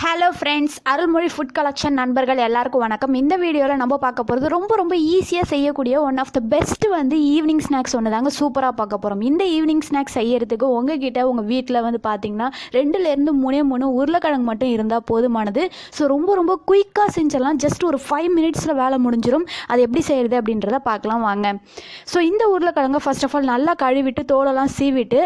Hello friends, Arulmozhi food collection நண்பர்கள் எல்லாருக்கும் வணக்கம். இந்த வீடியோவில் நம்ம பார்க்க போகிறது ரொம்ப ஈஸியாக செய்யக்கூடிய one of the best evening snacks ஒன்று தாங்க சூப்பராக பார்க்க போகிறோம். இந்த ஈவினிங் ஸ்நாக்ஸ் செய்யறதுக்கு உங்ககிட்ட உங்கள் வீட்டில் பார்த்தீங்கன்னா 2லேருந்து 3 உருளைக்கிழங்கு மட்டும் இருந்தால் போதுமானது. ஸோ ரொம்ப குயிக்காக செஞ்சிடலாம். ஜஸ்ட் ஒரு 5 மினிட்ஸில் வேலை முடிஞ்சிடும். அது எப்படி செய்கிறது அப்படின்றத பார்க்கலாம் வாங்க. ஸோ இந்த உருளைக்கிழங்கை ஃபர்ஸ்ட் ஆஃப் ஆல் நல்லா கழுவிட்டு தோலெல்லாம் சீவிட்டு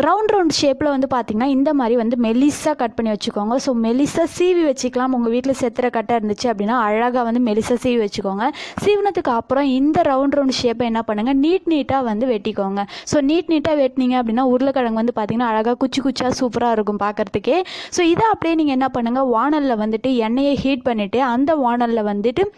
ரவுண்ட் ஷேப்பில் பார்த்தீங்கன்னா இந்த மாதிரி மெலிஸாக கட் பண்ணி வச்சுக்கோங்க. ஸோ மெலிஸாக சீவி வச்சுக்கலாம். உங்கள் வீட்டில் செத்துற கட்டை இருந்துச்சு அப்படின்னா அழகாக மெலிஸாக சீவி வச்சுக்கோங்க. சீவினதுக்கு அப்புறம் இந்த ரவுண்ட் ஷேப்பை என்ன பண்ணுங்கள், நீட்டாக வெட்டிக்கோங்க. ஸோ நீட்டாக வெட்டினீங்க அப்படின்னா உருளைக்கிழங்கு பார்த்தீங்கன்னா அழகாக குச்சியாக சூப்பராக இருக்கும் பார்க்குறதுக்கே. ஸோ இதை அப்படியே நீங்கள் என்ன பண்ணுங்கள், வானலில் எண்ணெயை ஹீட் பண்ணிவிட்டு அந்த வானலில்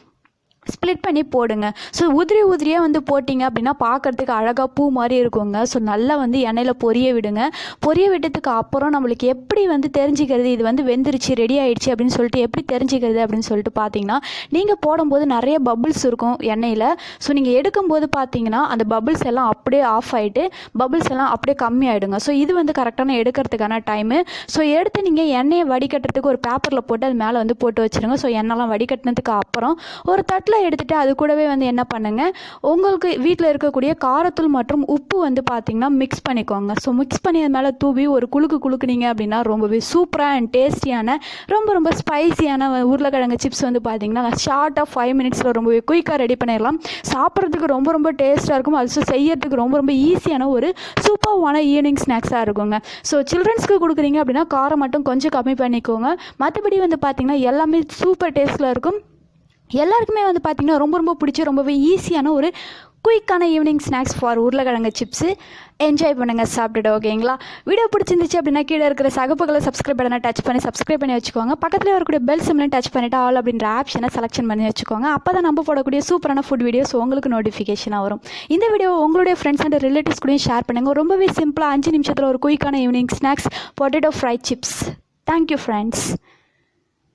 ஸ்ப்ளிட் பண்ணி போடுங்க. ஸோ உதிரியாக போட்டிங்க அப்படின்னா பார்க்குறதுக்கு அழகாக பூ மாதிரி இருக்குங்க. ஸோ நல்லா எண்ணெயில் பொரிய விடுங்க. பொரிய விட்டதுக்கு அப்புறம் நம்மளுக்கு எப்படி தெரிஞ்சிக்கிறது இது வெந்துருச்சு ரெடி ஆகிடுச்சு அப்படின்னு சொல்லிட்டு எப்படி தெரிஞ்சிக்கிறது அப்படின்னு சொல்லிட்டு பார்த்தீங்கன்னா, நீங்கள் போடும்போது நிறைய பபிள்ஸ் இருக்கும் எண்ணெயில். ஸோ நீங்கள் எடுக்கும்போது பார்த்தீங்கன்னா அந்த பபிள்ஸ் எல்லாம் அப்படியே ஆஃப் ஆகிட்டு பபிள்ஸ் எல்லாம் அப்படியே கம்மி ஆகிடுங்க. ஸோ இது கரெக்டான எடுக்கிறதுக்கான டைமு. ஸோ எடுத்து நீங்கள் எண்ணெயை வடிகட்டுறதுக்கு ஒரு பேப்பரில் போட்டு அது மேலே போட்டு வச்சுருங்க. ஸோ எண்ணெய்லாம் வடிகட்டினதுக்கு அப்புறம் ஒரு தட்டில் எடுத்துகிட்டு அது கூடவே என்ன பண்ணுங்க, உங்களுக்கு வீட்டில் இருக்கக்கூடிய காரத்தூள் மற்றும் உப்பு பார்த்தீங்கன்னா மிக்ஸ் பண்ணிக்கோங்க. ஸோ மிக்ஸ் பண்ணி அது மேலே தூவி ஒரு குலுக்குனீங்க அப்படின்னா ரொம்பவே சூப்பராக அண்ட் டேஸ்டியான ரொம்ப ஸ்பைசியான உருளைக்கிழங்கு சிப்ஸ் பார்த்தீங்கன்னா ஷார்ட்டாக 5 மினிட்ஸில் ரொம்பவே குயிக்காக ரெடி பண்ணிடலாம். சாப்பிட்றதுக்கு ரொம்ப டேஸ்ட்டாக இருக்கும். ஆல்சோ செய்யறதுக்கு ரொம்ப ஈஸியான ஒரு சூப்பரான ஈவினிங் ஸ்நாக்ஸாக இருக்குங்க. ஸோ சில்ட்ரன்ஸ்க்கு கொடுக்குறீங்க அப்படின்னா காரம் மட்டும் கொஞ்சம் கம்மி பண்ணிக்கோங்க. மற்றபடி பார்த்தீங்கன்னா எல்லாமே சூப்பர் டேஸ்ட்டில் இருக்கும். எல்லாருக்குமே பார்த்தீங்கன்னா ரொம்ப பிடிச்ச ரொம்பவே ஈஸியான ஒரு குயிக்கான ஈவினிங் ஸ்நாக்ஸ் ஃபார் உருளைக்கிழங்கு சிப்ஸு. என்ஜாய் பண்ணுங்கள் சாப்பிட்டுட்டு. ஓகேங்களா? வீடியோ பிடிச்சிருந்துச்சு அப்படின்னா கீழே இருக்கிற சகப்புகளை சப்ஸ்கிரைப் பட்டனை டச் பண்ணி சப்ஸ்கிரைப் பண்ணி வச்சுக்கோங்க. பக்கத்தில் வரக்கூடிய பெல் சிம்லையும் டச் பண்ணிவிட்டு ஆல் அப்படின்ற ஆப்ஷனை செலெக்ஷன் பண்ணி வச்சுக்கோங்க. அப்போ தான் நம்ம போடக்கூடிய சூப்பரான ஃபுட் வீடியோஸ் உங்களுக்கு நோட்டிஃபிகேஷனாக வரும். இந்த வீடியோ உங்களுடைய ஃப்ரெண்ட்ஸ் அண்ட் ரிலேட்டிவ்ஸ் கூடயும் ஷேர் பண்ணுங்கள். ரொம்பவே சிம்பிளாக 5 நிமிஷத்தில் ஒரு குயிக்கான evening snacks potato fry chips. Thank you friends.